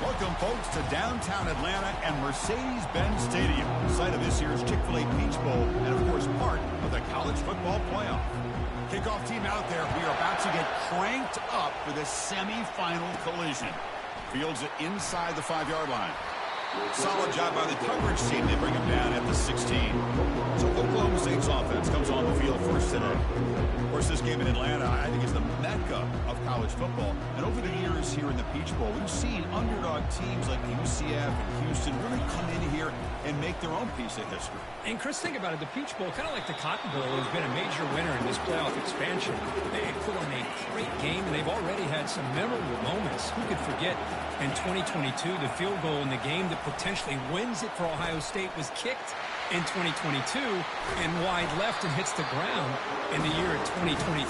Welcome, folks, to downtown Atlanta and Mercedes-Benz Stadium, site of this year's Chick-fil-A Peach Bowl, and, of course, part of the college football playoff. Kickoff team out there. We are about to get cranked up for the semifinal collision. Fields it inside the 5-yard line. Solid job by the coverage team. They bring him down at the 16. So Oklahoma State's offense comes on the field first today. Of course, this game in Atlanta, I think, is the mecca of college football. And over the years here in the Peach Bowl, we've seen underdog teams like UCF and Houston really come in here and make their own piece of history. And Chris, think about it. The Peach Bowl, kind of like the Cotton Bowl, has been a major winner in this playoff expansion. They put on a great game, and they've already had some memorable moments. Who could forget in 2022, the field goal in the game that potentially wins it for Ohio State was kicked in 2022 and wide left and hits the ground in the year of 2023.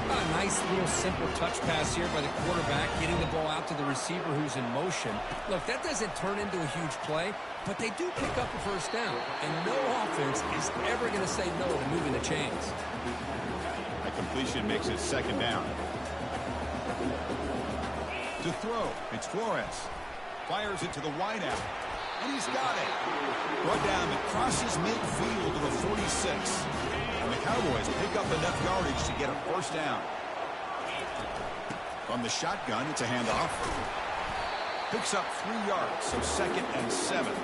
A nice little simple touch pass here by the quarterback, getting the ball out to the receiver who's in motion. Look, that doesn't turn into a huge play, but they do pick up a first down, and no offense is ever going to say no to moving the chains. That completion makes it second down. To throw, it's Flores. Fires it to the wideout, and he's got it. Brought down, it crosses midfield to the 46. And the Cowboys pick up enough yardage to get a first down. From the shotgun, it's a handoff. Picks up 3 yards, so 2nd and 7.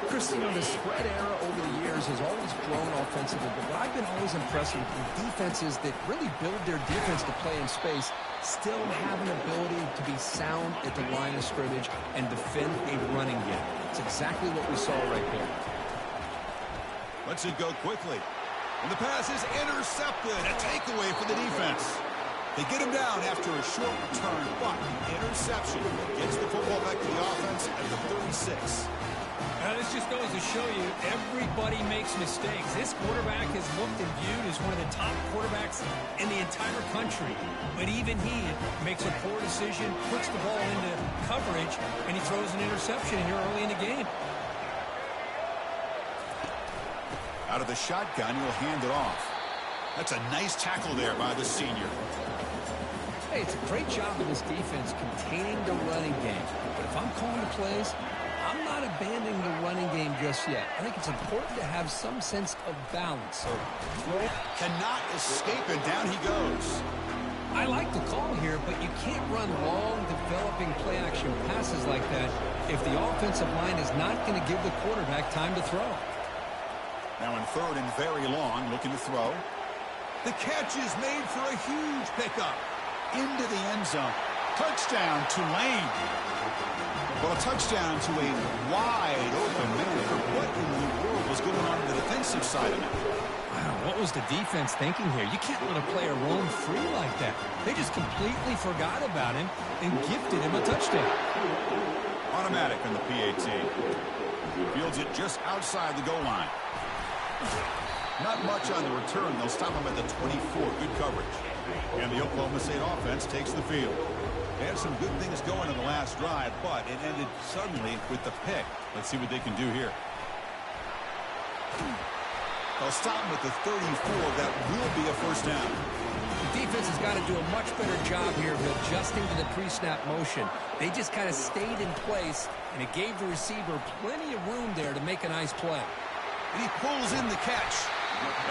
Chris, you know, the spread era over the years has always grown offensively, but what I've been always impressed with defenses that really build their defense to play in space still have an ability to be sound at the line of scrimmage and defend a running game. It's exactly what we saw right there. Lets it go quickly. And the pass is intercepted. A takeaway for the defense. They get him down after a short return, but interception gets the football back to the offense at the 36. This just goes to show you everybody makes mistakes. This quarterback is looked and viewed as one of the top quarterbacks in the entire country. But even he makes a poor decision, puts the ball into coverage, and he throws an interception here early in the game. Out of the shotgun, he'll hand it off. That's a nice tackle there by the senior. Hey, it's a great job of this defense containing the running game. But if I'm calling the plays, I'm not abandoning the running game just yet. I think it's important to have some sense of balance. So, cannot escape, and down he goes. I like the call here, but you can't run long, developing play-action passes like that if the offensive line is not going to give the quarterback time to throw. Now in 3rd and very long, looking to throw. The catch is made for a huge pickup into the end zone. Touchdown, Tulane. Well, a touchdown to a wide open man. What in the world was going on the defensive side of it? Wow, what was the defense thinking here? You can't let a player roam free like that. They just completely forgot about him and gifted him a touchdown. Automatic on the PAT. Fields it just outside the goal line. Not much on the return. They'll stop him at the 24. Good coverage. And the Oklahoma State offense takes the field. They had some good things going on the last drive, but it ended suddenly with the pick. Let's see what they can do here. They'll stop him at the 34. That will be a first down. The defense has got to do a much better job here of adjusting to the pre-snap motion. They just kind of stayed in place, and it gave the receiver plenty of room there to make a nice play. And he pulls in the catch.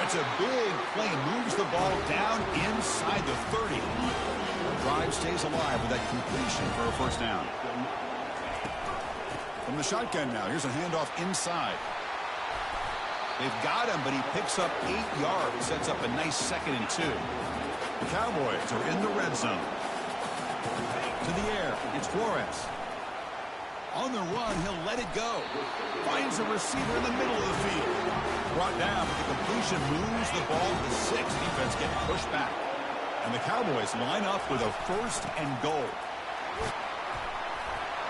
That's a big play. Moves the ball down inside the 30. The drive stays alive with that completion for a first down. From the shotgun now, here's a handoff inside. They've got him, but he picks up 8 yards. Sets up a nice 2nd and 2. The Cowboys are in the red zone. To the air, it's Flores. On the run, he'll let it go. Finds a receiver in the middle of the field. Brought down, but the completion moves the ball to the 6. Defense getting pushed back. And the Cowboys line up with a 1st and goal.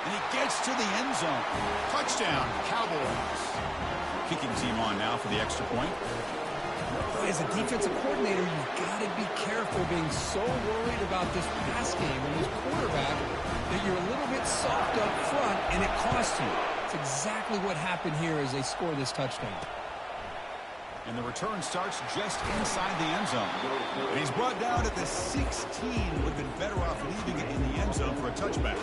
And he gets to the end zone. Touchdown, Cowboys. Kicking team on now for the extra point. As a defensive coordinator, you've got to be careful being so worried about this pass game and this quarterback that you're a little bit soft up front and it costs you. It's exactly what happened here as they score this touchdown. And the return starts just inside the end zone. And he's brought down at the 16. Would have been better off leaving it in the end zone for a touchback.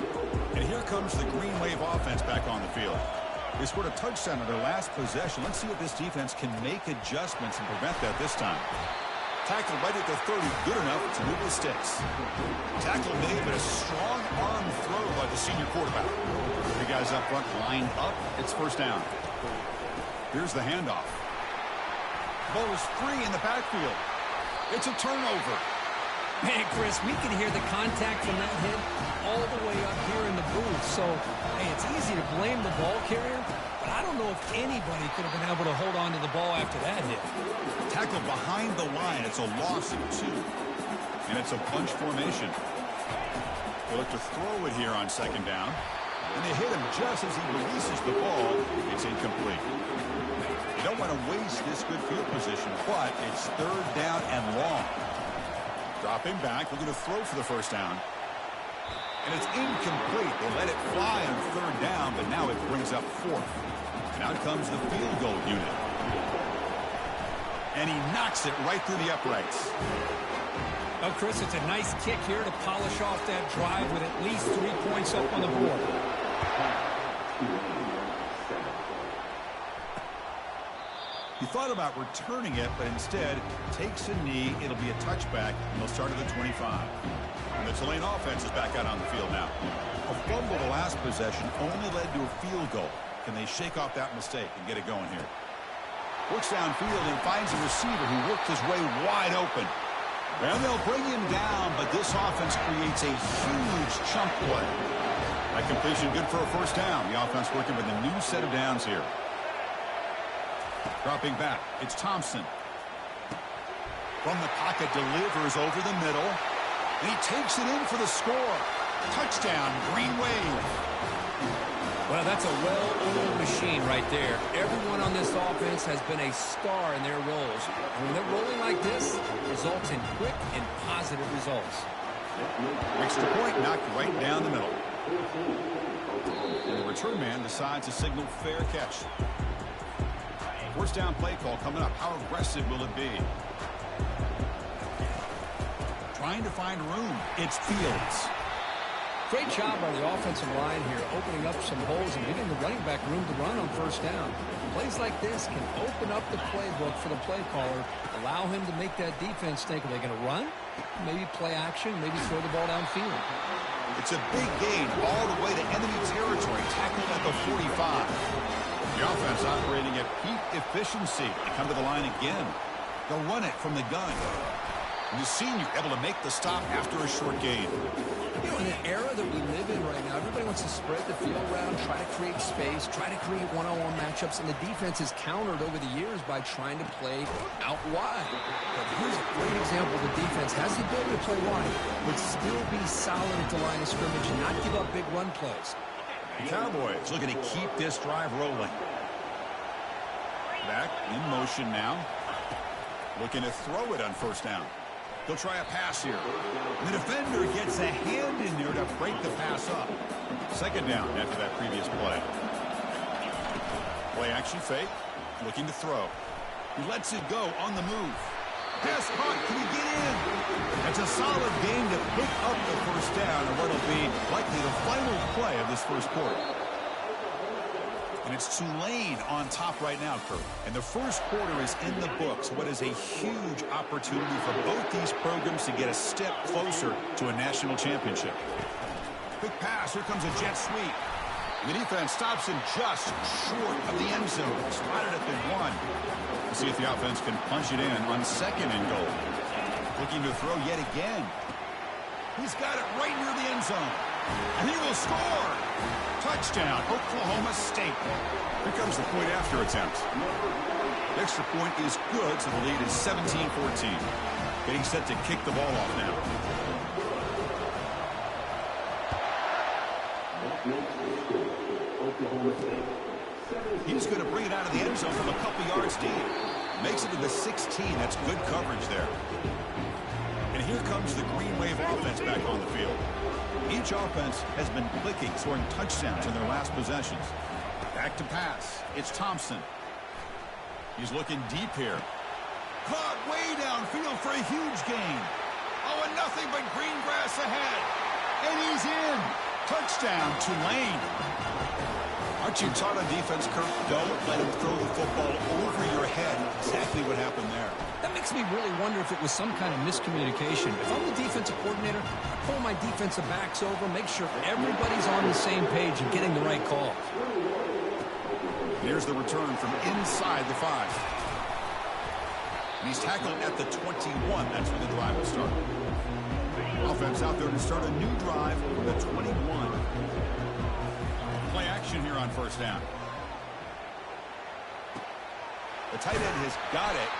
And here comes the Green Wave offense back on the field. They scored a touchdown on their last possession. Let's see if this defense can make adjustments and prevent that this time. Tackle right at the 30, good enough to move the sticks. Tackle made, but a strong arm throw by the senior quarterback. Three guys up front lined up. It's 1st down. Here's the handoff. Ball is free in the backfield. It's a turnover. Man, Chris, we can hear the contact from that hit all the way up here in the booth. So, hey, it's easy to blame the ball carrier, but I don't know if anybody could have been able to hold on to the ball after that hit. Tackle behind the line. It's a loss of 2. And it's a bunch formation. They look to throw it here on 2nd down. And they hit him just as he releases the ball. It's incomplete. You don't want to waste this good field position, but it's 3rd down and long. Dropping back, looking to throw for the 1st down. And it's incomplete. They let it fly on 3rd down, but now it brings up 4th. And out comes the field goal unit. And he knocks it right through the uprights. Oh, Chris, it's a nice kick here to polish off that drive with at least 3 points up on the board. He thought about returning it, but instead takes a knee. It'll be a touchback, and they'll start at the 25. And the Tulane offense is back out on the field now. A fumble the last possession only led to a field goal. Can they shake off that mistake and get it going here? Works downfield and finds a receiver who worked his way wide open. And they'll bring him down, but this offense creates a huge chunk play. That completion good for a 1st down. The offense working with a new set of downs here. Dropping back, it's Thompson. From the pocket, delivers over the middle. And he takes it in for the score. Touchdown, Green Wave. Well, that's a well-oiled machine right there. Everyone on this offense has been a star in their roles. And when they're rolling like this, it results in quick and positive results. Extra point knocked right down the middle. And the return man decides to signal fair catch. 1st down play call coming up. How aggressive will it be? Trying to find room. It's Fields. Great job by the offensive line here, opening up some holes and giving the running back room to run on 1st down. Plays like this can open up the playbook for the play caller, allow him to make that defense think, are they going to run? Maybe play action, maybe throw the ball downfield. It's a big gain all the way to enemy territory, tackled at the 45. The offense operating at peak efficiency. They come to the line again. They'll run it from the gun. And the senior able to make the stop after a short gain. You know, in an era that we live in right now, everybody wants to spread the field around, try to create space, try to create one-on-one matchups, and the defense is countered over the years by trying to play out wide. But here's a great example. The defense has the ability to play wide, but still be solid at the line of scrimmage and not give up big run plays. The Cowboys looking to keep this drive rolling. Back in motion now. Looking to throw it on 1st down. They'll try a pass here. The defender gets a hand in there to break the pass up. 2nd down after that previous play. Play action fake. Looking to throw. He lets it go on the move. Pass caught. Can he get in? That's a solid game to pick up the 1st down and what will be likely the final play of this 1st quarter. And it's Tulane on top right now, Kurt. And the 1st quarter is in the books. What is a huge opportunity for both these programs to get a step closer to a national championship. Big pass. Here comes a jet sweep. And the defense stops him just short of the end zone. Spotted at the 1. We'll see if the offense can punch it in on 2nd and goal. Looking to throw yet again. He's got it right near the end zone. And he will score. Touchdown, Oklahoma State. Here comes the point after attempt. The extra point is good, so the lead is 17-14. Getting set to kick the ball off now. He's going to bring it out of the end zone from a couple yards deep. Makes it to the 16. That's good coverage there. And here comes the Green Wave offense back on the field. Each offense has been clicking, scoring touchdowns in their last possessions. Back to pass. It's Thompson. He's looking deep here. Caught way downfield for a huge gain. Oh, and nothing but green grass ahead. And he's in. Touchdown, Tulane. Aren't you taught on defense, Kirk? Don't let him throw the football over your head. Exactly what happened there. That makes me really wonder if it was some kind of miscommunication. If I'm the defensive coordinator, I pull my defensive backs over, make sure everybody's on the same page and getting the right call. Here's the return from inside the 5. And he's tackled at the 21. That's where the drive will start. Offense out there to start a new drive from the 21. Play action here on first down. The tight end has got it.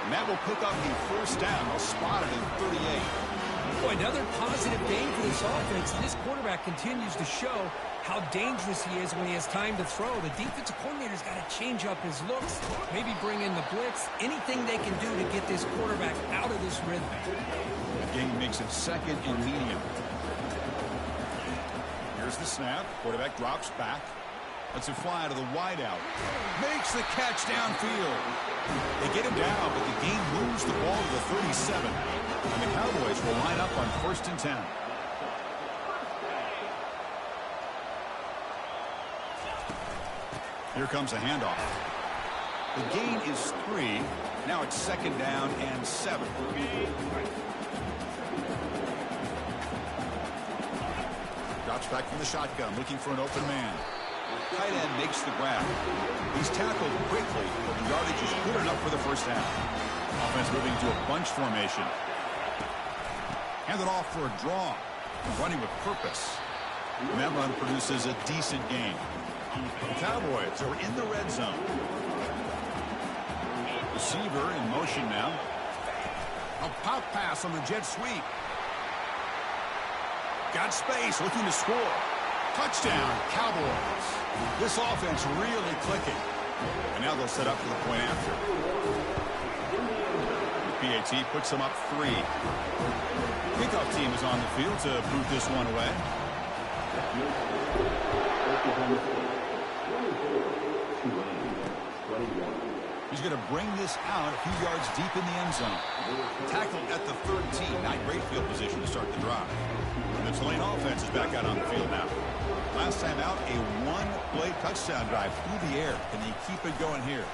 And that will pick up the first down. They'll spot it in 38. Boy, another positive game for this offense. This quarterback continues to show how dangerous he is when he has time to throw. The defensive coordinator's got to change up his looks, maybe bring in the blitz, anything they can do to get this quarterback out of this rhythm. The game makes it second and medium. Here's the snap. Quarterback drops back. Lets it fly to the wideout. Makes the catch downfield. They get him down, but the game moves the ball to the 37. And the Cowboys will line up on 1st and 10. Here comes a handoff. The gain is 3. Now it's 2nd down and 7. Drops back from the shotgun, looking for an open man. Tight end makes the grab. He's tackled quickly, but the yardage is good enough for the first down. Offense moving to a bunch formation. Handed off for a draw. Running with purpose. And that run produces a decent gain. The Cowboys are in the red zone. Receiver in motion now. A pop pass on the jet sweep. Got space, looking to score. Touchdown, Cowboys. This offense really clicking. And now they'll set up for the point after. The PAT puts them up 3. Kickoff team is on the field to boot this one away. He's going to bring this out a few yards deep in the end zone. Tackled at the 13. Not great field position to start the drive. And the Tulane offense is back out on the field now. Last time out, a one-play touchdown drive through the air. Can they keep it going here?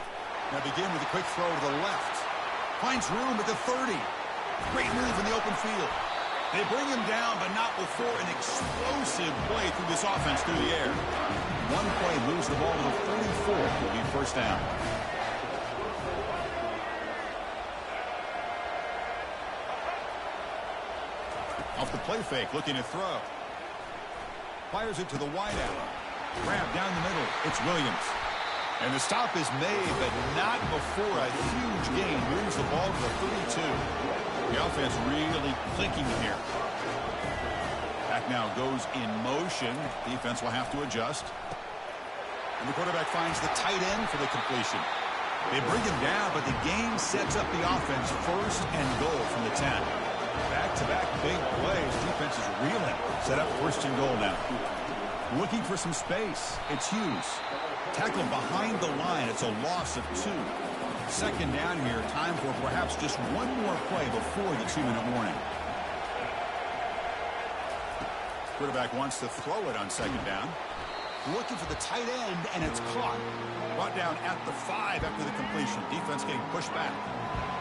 Now begin with a quick throw to the left. Finds room at the 30. Great move in the open field. They bring him down, but not before an explosive play through this offense through the air. One play moves the ball to the 44. Will be first down. Off the play fake, looking to throw. Fires it to the wideout. Grab down the middle. It's Williams. And the stop is made, but not before a huge gain moves the ball to the 32. The offense really clicking here. Back now goes in motion. Defense will have to adjust. And the quarterback finds the tight end for the completion. They bring him down, but the game sets up the offense 1st and goal from the 10. Back-to-back big plays. Defense is reeling. Set up 1st and goal now. Looking for some space. It's Hughes. Tackled behind the line. It's a loss of 2. 2nd down here. Time for perhaps just one more play before the 2-minute warning. Quarterback wants to throw it on 2nd down. Looking for the tight end, and it's caught. Brought down at the 5 after the completion. Defense getting pushed back.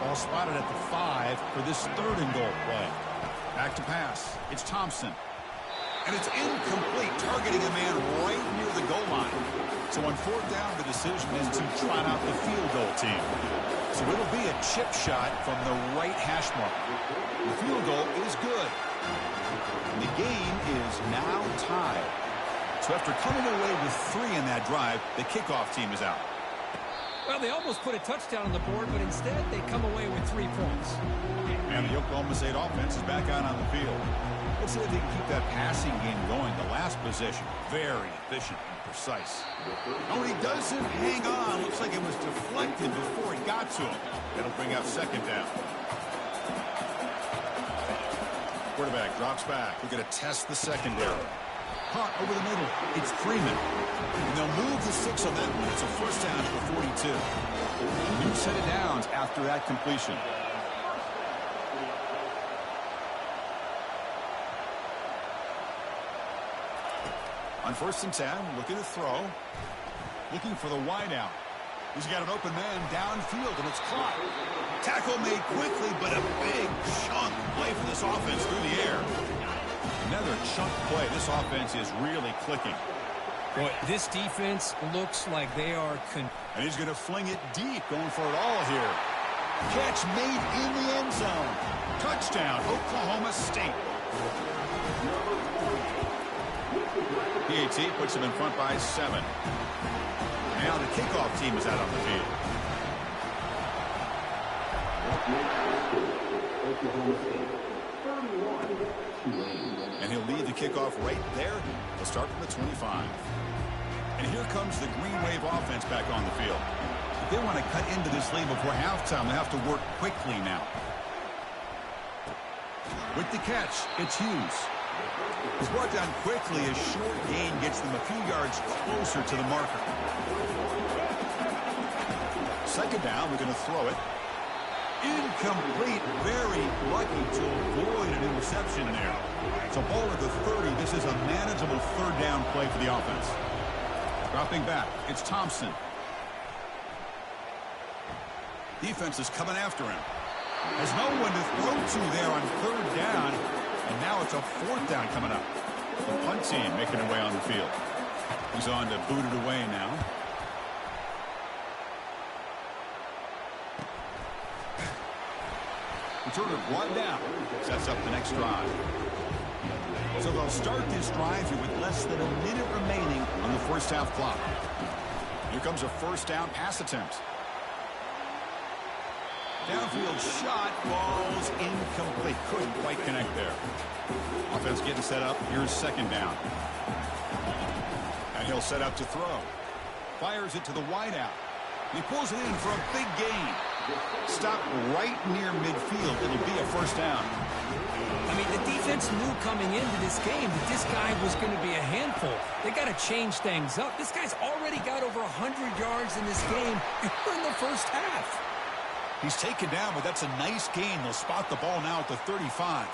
Ball spotted at the 5 for this 3rd and goal play. Back to pass. It's Thompson. And it's incomplete, targeting a man right near the goal line. So on 4th down, the decision is to trot out the field goal team. So it'll be a chip shot from the right hash mark. The field goal is good. And the game is now tied. So after coming away with 3 in that drive, the kickoff team is out. Well, they almost put a touchdown on the board, but instead they come away with 3 points. And the Oklahoma State offense is back out on the field. Let's see if they can keep that passing game going. The last possession, very efficient and precise. Oh, he doesn't hang on. Looks like it was deflected before it got to him. That'll bring up second down. Quarterback drops back. We're going to test the secondary. Caught over the middle. It's Freeman. And they'll move the 6 on that one. It's a first down for 42. A new set of downs after that completion. On 1st and 10, looking to throw. Looking for the wide out. He's got an open man downfield, and it's caught. Tackle made quickly, but a big chunk play for this offense through the air. Another chunk play. This offense is really clicking. Boy, this defense looks like they are... And he's going to fling it deep, going for it all here. Catch made in the end zone. Touchdown, Oklahoma State. PAT puts him in front by 7. Now the kickoff team is out on the field. And he'll lead the kickoff right there. He'll start from the 25. And here comes the Green Wave offense back on the field. If they want to cut into this lead before halftime, they have to work quickly now. With the catch, it's Hughes. He's brought down quickly. A short gain gets them a few yards closer to the marker. Second down, we're going to throw it. Incomplete. Very lucky to avoid an interception there. So ball at the 30. This is a manageable third down play for the offense. Dropping back, it's Thompson. Defense is coming after him. Has no one to throw to there on 3rd down. And now it's a 4th down coming up. The punt team making their way on the field. He's on to boot it away now. Returner brought down. Sets up the next drive. So they'll start this drive here with less than a minute remaining on the first half clock. Here comes a first down pass attempt. Downfield shot, ball's incomplete. Couldn't quite connect there. Offense getting set up. Here's second down. And he'll set up to throw. Fires it to the wideout. He pulls it in for a big gain. Stop right near midfield. It'll be a first down. I mean, the defense knew coming into this game that this guy was going to be a handful. They got to change things up. This guy's already got over 100 yards in this game, and we're in the first half. He's taken down, but that's a nice gain. They'll spot the ball now at the 35.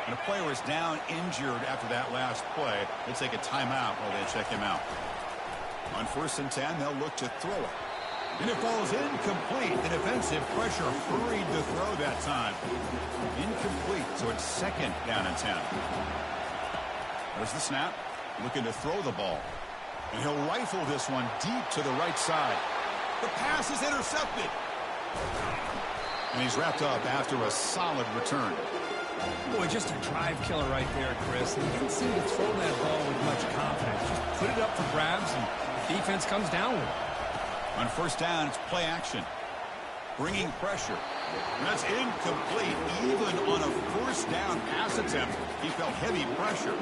And a player is down injured after that last play. They'll take a timeout while they check him out. On 1st and 10, they'll look to throw it. And it falls incomplete. The defensive pressure hurried to throw that time. Incomplete, so it's 2nd down and 10. There's the snap. Looking to throw the ball. And he'll rifle this one deep to the right side. The pass is intercepted. And he's wrapped up after a solid return. Boy, just a drive killer right there, Chris. He didn't seem to throw that ball with much confidence. Just put it up for grabs, and the defense comes down with it. On 1st down, it's play action. Bringing pressure. And that's incomplete. Even on a 1st down pass attempt, he felt heavy pressure.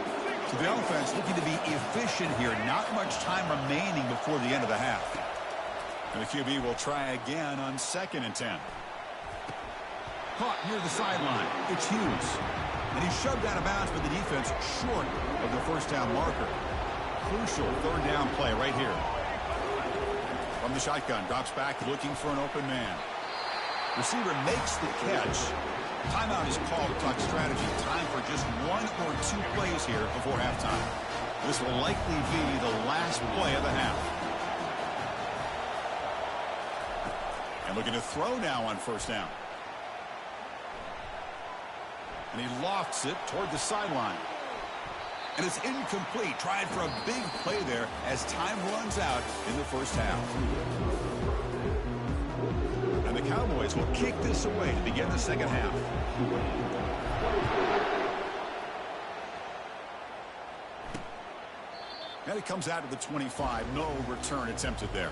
So the offense looking to be efficient here. Not much time remaining before the end of the half. And the QB will try again on 2nd and 10. Caught near the sideline. It's Hughes. And he's shoved out of bounds by the defense short of the 1st down marker. Crucial 3rd down play right here. From the shotgun, drops back looking for an open man. Receiver makes the catch. Timeout is called to talk strategy. Time for just 1 or 2 plays here before halftime. This will likely be the last play of the half. And looking to throw now on 1st down. And he lofts it toward the sideline. And it's incomplete. Tried for a big play there as time runs out in the first half. And the Cowboys will kick this away to begin the second half. And it comes out to the 25. No return attempted there.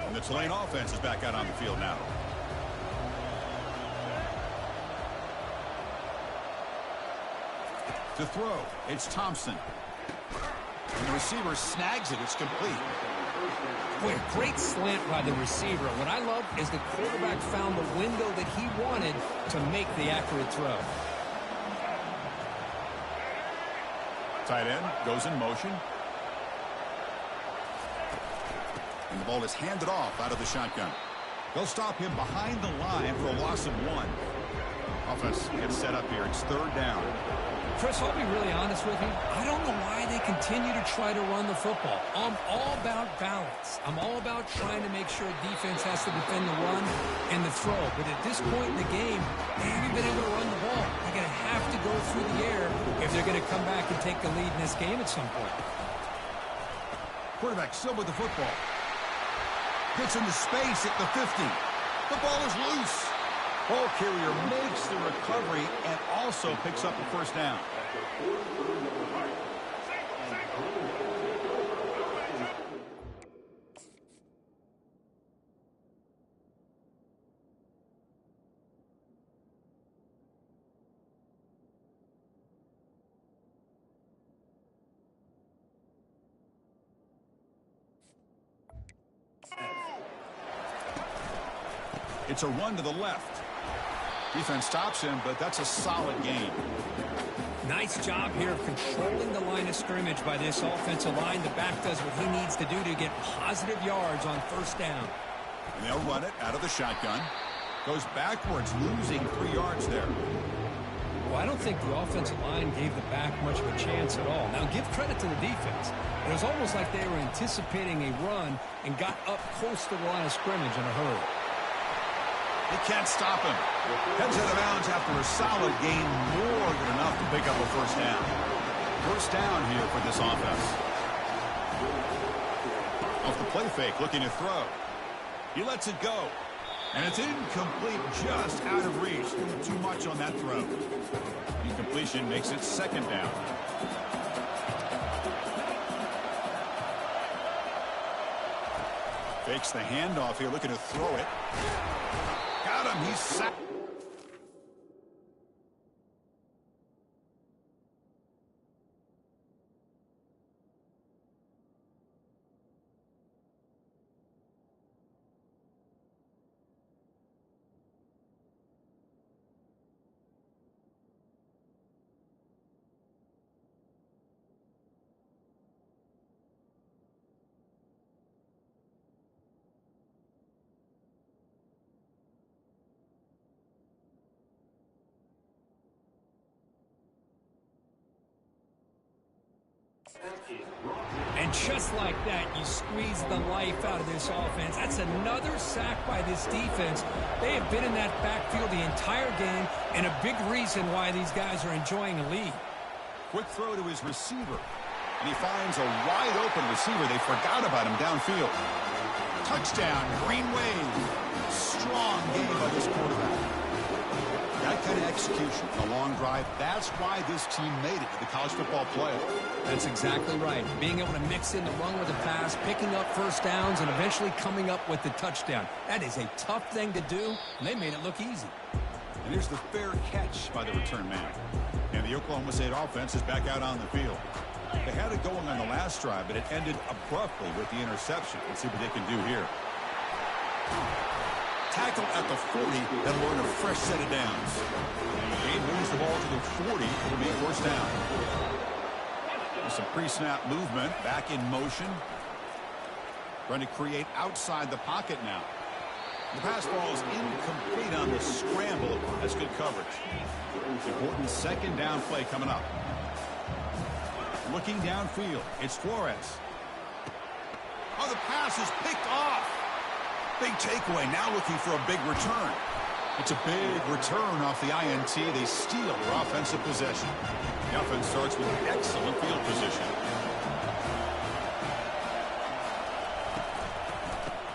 And the Tulane offense is back out on the field now. To throw, it's Thompson. And the receiver snags it. It's complete. Boy, a great slant by the receiver. What I love is the quarterback found the window that he wanted to make the accurate throw. Tight end goes in motion. And the ball is handed off out of the shotgun. They'll stop him behind the line for a loss of 1. Offense gets set up here. It's 3rd down. Chris, I'll be really honest with you. I don't know why they continue to try to run the football. I'm all about balance. I'm all about trying to make sure defense has to defend the run and the throw. But at this point in the game, they haven't been able to run the ball. They're going to have to go through the air if they're going to come back and take the lead in this game at some point. Quarterback still with the football. Gets into space at the 50. The ball is loose. Ball carrier makes the recovery and also picks up the first down. It's a run to the left. Defense stops him, but that's a solid gain. Nice job here of controlling the line of scrimmage by this offensive line. The back does what he needs to do to get positive yards on first down. And they'll run it out of the shotgun. Goes backwards, losing 3 yards there. Well, I don't think the offensive line gave the back much of a chance at all. Now, give credit to the defense. It was almost like they were anticipating a run and got up close to the line of scrimmage in a hurry. They can't stop him. Heads out of bounds after a solid gain, more than enough to pick up a first down. First down here for this offense. Off the play fake, looking to throw. He lets it go. And it's incomplete, just out of reach. Too much on that throw. Incompletion makes it 2nd down. Fakes the handoff here, looking to throw it. Got him. He's sacked. And just like that, you squeeze the life out of this offense. That's another sack by this defense. They have been in that backfield the entire game, and a big reason why these guys are enjoying a lead. Quick throw to his receiver. And he finds a wide-open receiver. They forgot about him downfield. Touchdown, Green Wave. Strong game by this quarterback. That kind of execution, a long drive, that's why this team made it to the college football playoff. That's exactly right. Being able to mix in the run with the pass, picking up first downs, and eventually coming up with the touchdown. That is a tough thing to do, and they made it look easy. And here's the fair catch by the return man. And the Oklahoma State offense is back out on the field. They had it going on the last drive, but it ended abruptly with the interception. Let's see what they can do here. Tackle at the 40, that'll earn a fresh set of downs. And the game moves the ball to the 40. It'll be first down. Some pre-snap movement, back in motion. Trying to create outside the pocket now. The pass ball is incomplete on the scramble. That's good coverage. Important 2nd down play coming up. Looking downfield, it's Flores. Oh, the pass is picked off. Big takeaway, now looking for a big return. It's a big return off the INT. They steal their offensive possession. The offense starts with excellent field position.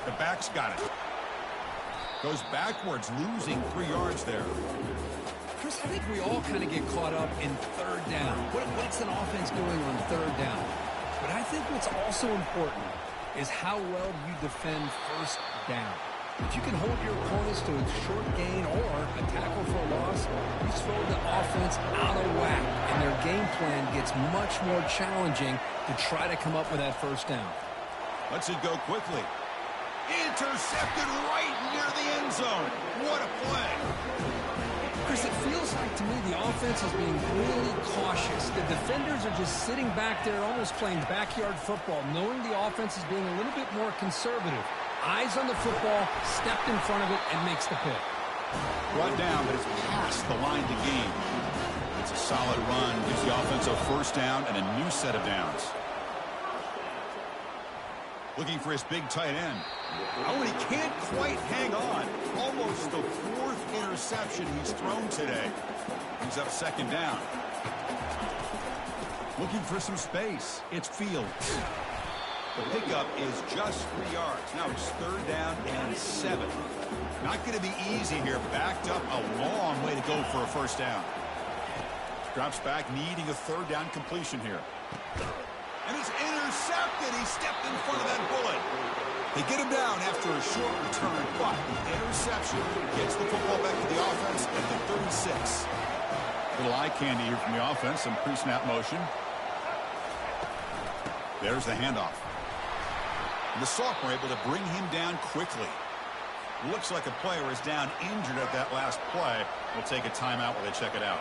The back's got it. Goes backwards, losing 3 yards there. Chris, I think we all kind of get caught up in third down. What's an offense doing on third down? But I think what's also important is how well you defend first down. If you can hold your opponents to a short gain or a tackle for a loss, you throw the offense out of whack, and their game plan gets much more challenging to try to come up with that first down. Lets it go quickly. Intercepted right near the end zone. What a play. Chris, it feels like to me the offense is being really cautious. The defenders are just sitting back there almost playing backyard football, knowing the offense is being a little bit more conservative. Eyes on the football, stepped in front of it, and makes the pick. Brought down, but it's past the line to gain. It's a solid run. Gives the offense a first down and a new set of downs. Looking for his big tight end. Oh, and he can't quite hang on. Almost the fourth interception he's thrown today. He's up second down. Looking for some space. It's Fields. The pickup is just 3 yards. Now it's third down and 7. Not going to be easy here. Backed up a long way to go for a first down. Drops back, needing a third down completion here. And it's intercepted. He stepped in front of that bullet. They get him down after a short return, but the interception gets the football back to the offense at the 36. Little eye candy here from the offense. Some pre-snap motion. There's the handoff. And the sophomore able to bring him down quickly. Looks like a player is down injured at that last play. We'll take a timeout while they check it out.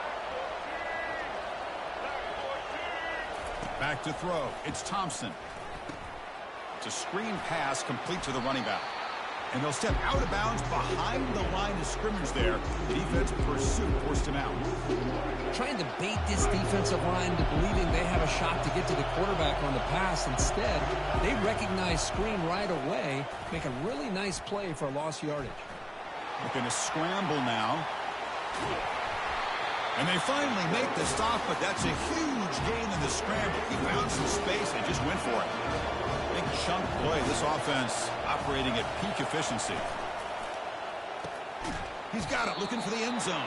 Back to throw. It's Thompson. It's a screen pass complete to the running back. And they'll step out of bounds behind the line of scrimmage there. The defense pursuit forced him out. Trying to bait this defensive line to believing they have a shot to get to the quarterback on the pass. Instead, they recognize screen right away, make a really nice play for lost yardage. Looking to scramble now. And they finally make the stop, but that's a huge gain in the scramble. He found some space and just went for it. Big chunk play. This offense operating at peak efficiency. He's got it, looking for the end zone.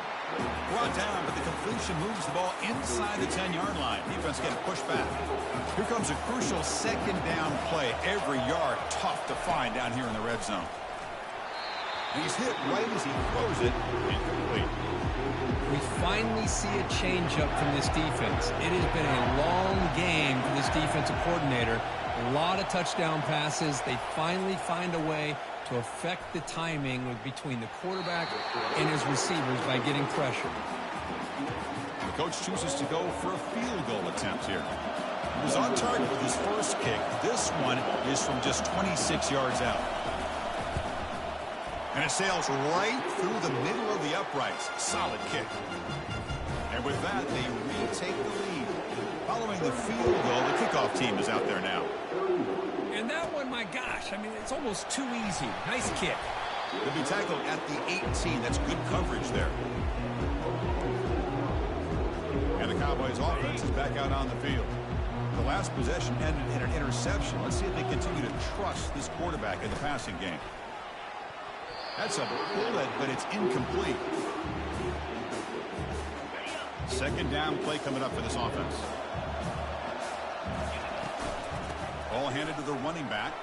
Brought down, but the completion moves the ball inside the 10-yard line. Defense getting pushed back. Here comes a crucial second down play. Every yard tough to find down here in the red zone. And he's hit right as he throws it. Incomplete. We finally see a change-up from this defense. It has been a long game for this defensive coordinator. A lot of touchdown passes. They finally find a way to affect the timing between the quarterback and his receivers by getting pressure. The coach chooses to go for a field goal attempt here. He was on target with his first kick. This one is from just 26 yards out. And it sails right through the middle of the uprights. Solid kick. And with that, they retake the lead. Following the field goal, the kickoff team is out there now. And that one, my gosh, I mean, it's almost too easy. Nice kick. They'll be tackled at the 18. That's good coverage there. And the Cowboys offense is back out on the field. The last possession ended in an interception. Let's see if they continue to trust this quarterback in the passing game. That's a bullet, but it's incomplete. Second down play coming up for this offense. Ball handed to the running back.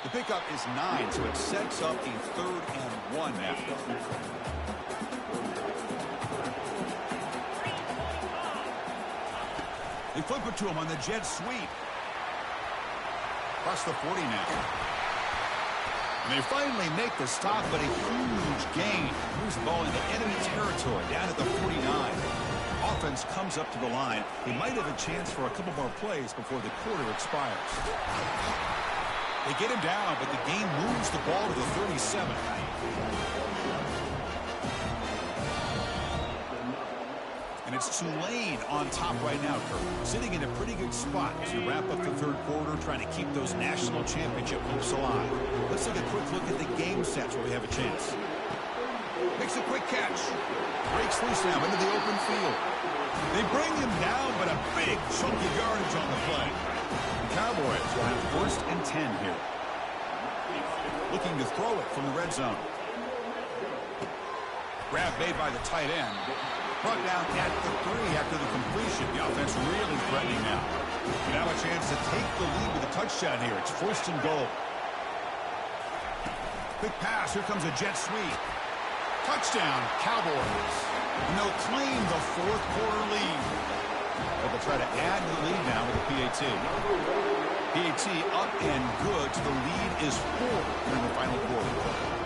The pickup is 9, so it sets up a 3rd and 1 now. They flip it to him on the jet sweep. Across the 40 now. And they finally make the stop, but a huge gain. Moves the ball into enemy territory, down at the 49. Offense comes up to the line. They might have a chance for a couple more plays before the quarter expires. They get him down, but the game moves the ball to the 37. And it's Tulane on top right now, Kirk. Sitting in a pretty good spot as we wrap up the 3rd quarter, trying to keep those national championship hopes alive. Let's take a quick look at the game sets where we have a chance. Makes a quick catch. Breaks loose now into the open field. They bring him down, but a big chunk of yardage on the play. The Cowboys will have 1st and 10 here. Looking to throw it from the red zone. Grab made by the tight end. Brought down at the 3 after the completion. The offense really threatening now. You have a chance to take the lead with a touchdown here. It's 1st and goal. Quick pass. Here comes a jet sweep. Touchdown, Cowboys. And they'll claim the 4th quarter lead. But they'll try to add to the lead now with a PAT. PAT up and good. So the lead is 4 in the final quarter.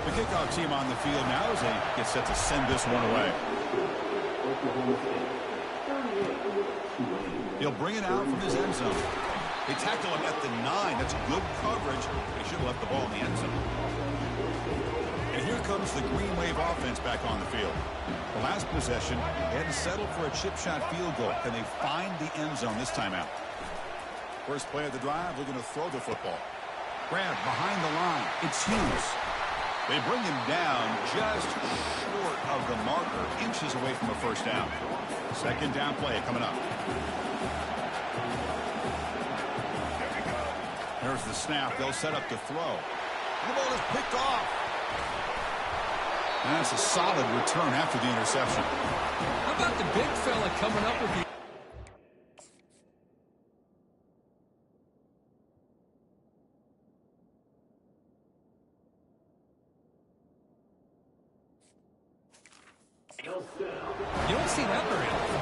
The kickoff team on the field now as they get set to send this one away. He'll bring it out from his end zone. They tackle him at the 9. That's good coverage. They should have left the ball in the end zone. And here comes the Green Wave offense back on the field. The last possession, they had to settle for a chip shot field goal. Can they find the end zone this time out? First play of the drive, looking to throw the football. Grab behind the line. It's Hughes. They bring him down just short of the marker, inches away from a first down. Second down play coming up. There's the snap. They'll set up to throw. And the ball is picked off. And that's a solid return after the interception. How about the big fella coming up with the... You don't see that very often.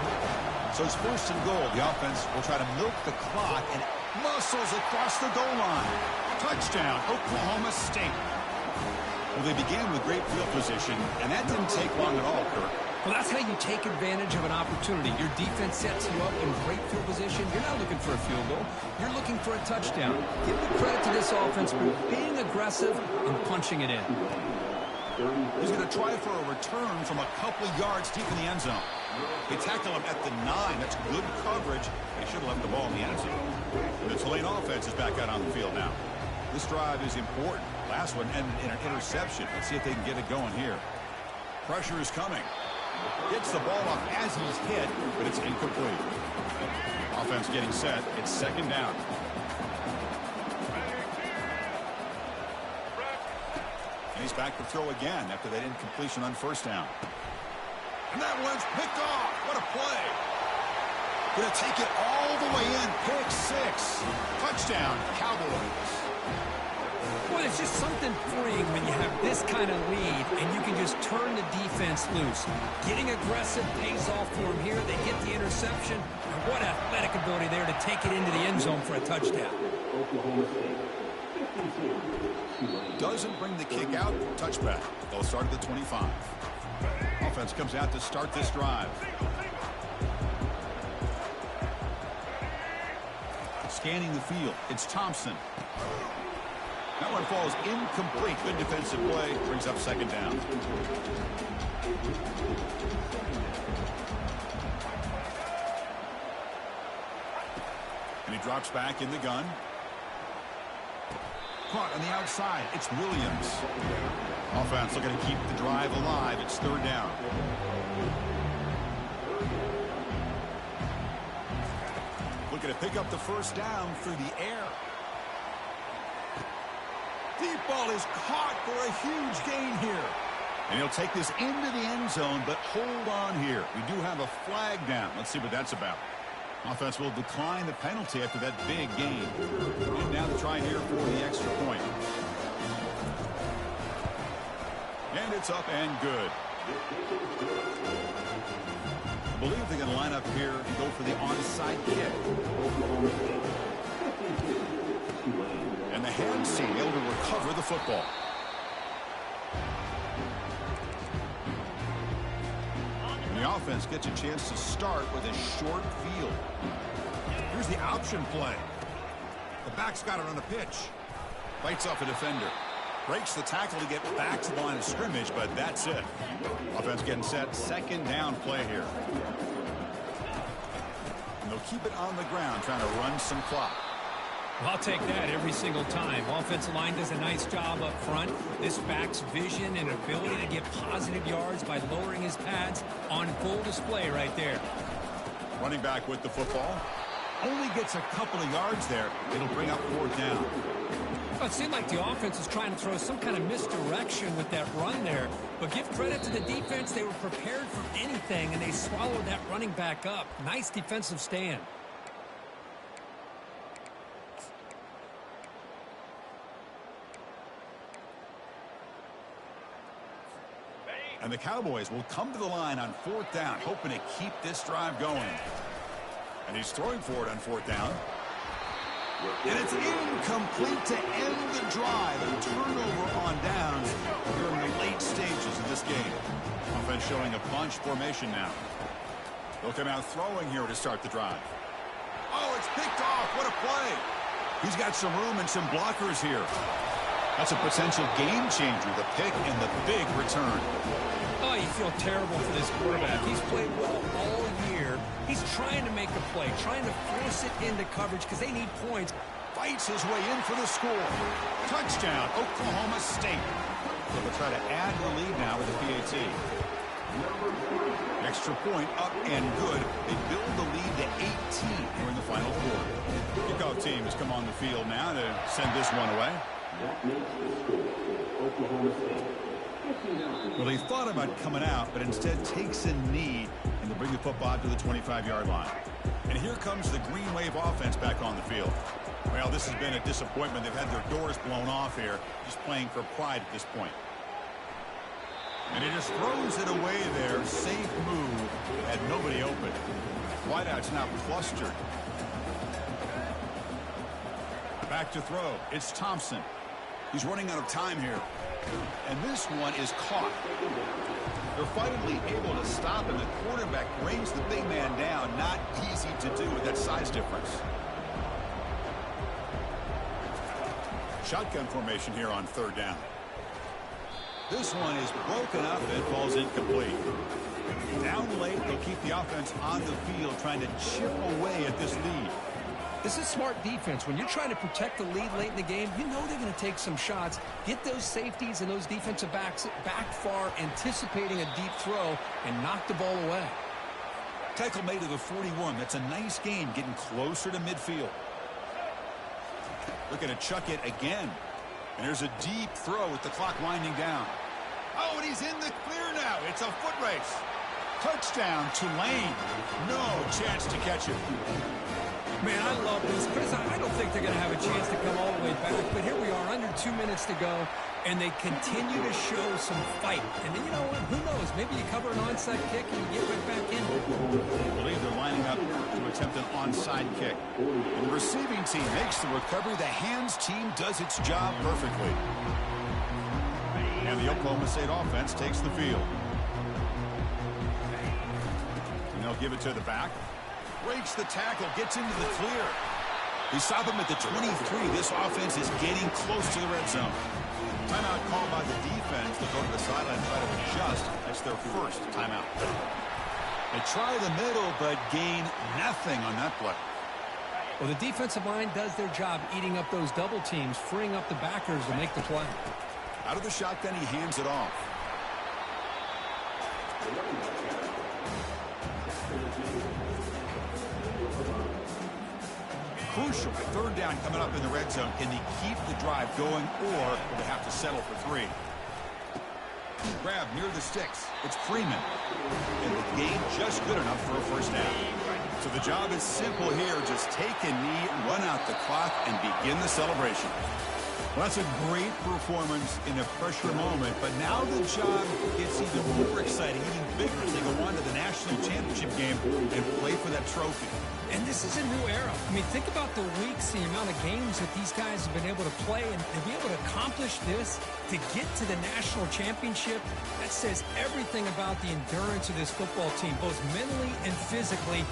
So it's 1st and goal. The offense will try to milk the clock and muscles across the goal line. Touchdown, Oklahoma State. Well, they began with great field position, and that didn't take long at all, Kirk. Well, that's how you take advantage of an opportunity. Your defense sets you up in great field position. You're not looking for a field goal. You're looking for a touchdown. Give the credit to this offense for being aggressive and punching it in. He's going to try for a return from a couple of yards deep in the end zone. They tackle him at the 9. That's good coverage. They should have left the ball in the end zone. The Tulane offense is back out on the field now. This drive is important. Last one ended in an interception. Let's see if they can get it going here. Pressure is coming. Gets the ball off as he's hit, but it's incomplete. Offense getting set. It's second down. And he's back to throw again after that incompletion on first down. And that one's picked off. What a play. Going to take it all the way in. Pick 6. Touchdown, Cowboys. Well, it's just something freeing when you have this kind of lead and you can just turn the defense loose. Getting aggressive pays off for them here. They get the interception. And what athletic ability there to take it into the end zone for a touchdown. Doesn't bring the kick out. Touchback. They'll start at the 25. Offense comes out to start this drive. Scanning the field. It's Thompson. That one falls incomplete. Good defensive play. Brings up second down. And he drops back in the gun. Caught on the outside. It's Williams. Offense looking to keep the drive alive. It's third down. Looking to pick up the first down through the air. Deep ball is caught for a huge gain here. And he'll take this into the end zone, but hold on here. We do have a flag down. Let's see what that's about. Offense will decline the penalty after that big gain. And now to try here for the extra point. And it's up and good. I believe they're going to line up here and go for the onside kick. And the hands team able to recover the football. And the offense gets a chance to start with a short field. Here's the option play. The back's got it on the pitch. Fights off a defender. Breaks the tackle to get back to the line of scrimmage, but that's it. Offense getting set. Second down play here. And they'll keep it on the ground, trying to run some clock. Well, I'll take that every single time. Offensive line does a nice job up front. This back's vision and ability to get positive yards by lowering his pads on full display right there. Running back with the football. Only gets a couple of yards there. It'll bring up fourth down. Well, it seemed like the offense was trying to throw some kind of misdirection with that run there. But give credit to the defense. They were prepared for anything, and they swallowed that running back up. Nice defensive stand. And the Cowboys will come to the line on 4th down, hoping to keep this drive going. And he's throwing for it on 4th down. And it's incomplete to end the drive. A turnover on downs here in the late stages of this game. Offense showing a bunch formation now. They'll come out throwing here to start the drive. Oh, it's picked off. What a play. He's got some room and some blockers here. That's a potential game changer, the pick and the big return. Oh, you feel terrible for this quarterback. He's played well all year. He's trying to make a play, trying to force it into coverage because they need points. Fights his way in for the score. Touchdown, Oklahoma State. They'll try to add the lead now with the PAT. Extra point up and good. They build the lead to 18 here in the final quarter. Kickoff team has come on the field now to send this one away. That makes the score Oklahoma State. Well, he thought about coming out, but instead takes a knee, and they'll bring the football to the 25-yard line. And here comes the Green Wave offense back on the field. Well, this has been a disappointment. They've had their doors blown off here, just playing for pride at this point. And he just throws it away there. Safe move. Had nobody open. Wideout's now clustered. Back to throw. It's Thompson. He's running out of time here. And this one is caught. They're finally able to stop, and the quarterback brings the big man down. Not easy to do with that size difference. Shotgun formation here on 3rd down. This one is broken up and falls incomplete. Down late, they'll keep the offense on the field trying to chip away at this lead. This is smart defense. When you're trying to protect the lead late in the game, you know they're going to take some shots, get those safeties and those defensive backs back far, anticipating a deep throw, and knock the ball away. Tackle made to the 41. That's a nice gain, getting closer to midfield. Looking to chuck it again. And there's a deep throw with the clock winding down. Oh, and he's in the clear now. It's a foot race. Touchdown, Tulane. No chance to catch it. Man, I love this. Chris, I don't think they're going to have a chance to come all the way back. But here we are, under 2 minutes to go, and they continue to show some fight. And then, you know what? Who knows? Maybe you cover an onside kick and you get right back in. I believe they're lining up to attempt an onside kick. And the receiving team makes the recovery. The hands team does its job perfectly. And the Oklahoma State offense takes the field. And they'll give it to the back. Breaks the tackle, gets into the clear. They stop him at the 23. This offense is getting close to the red zone. Timeout called by the defense. They'll go to the sideline and try to adjust. That's their first timeout. They try the middle, but gain nothing on that play. Well, the defensive line does their job eating up those double teams, freeing up the backers to make the play. Out of the shotgun, he hands it off. Crucial, 3rd down coming up in the red zone. Can they keep the drive going, or will they have to settle for 3? Grab near the sticks. It's Freeman. And the gain just good enough for a first down. So the job is simple here. Just take a knee, run out the clock, and begin the celebration. Well, that's a great performance in a pressure moment, but now the job gets even more exciting, even bigger as they go on to the national championship game and play for that trophy. And this is a new era. I mean, think about the weeks, the amount of games that these guys have been able to play, and to be able to accomplish this, to get to the national championship, that says everything about the endurance of this football team, both mentally and physically.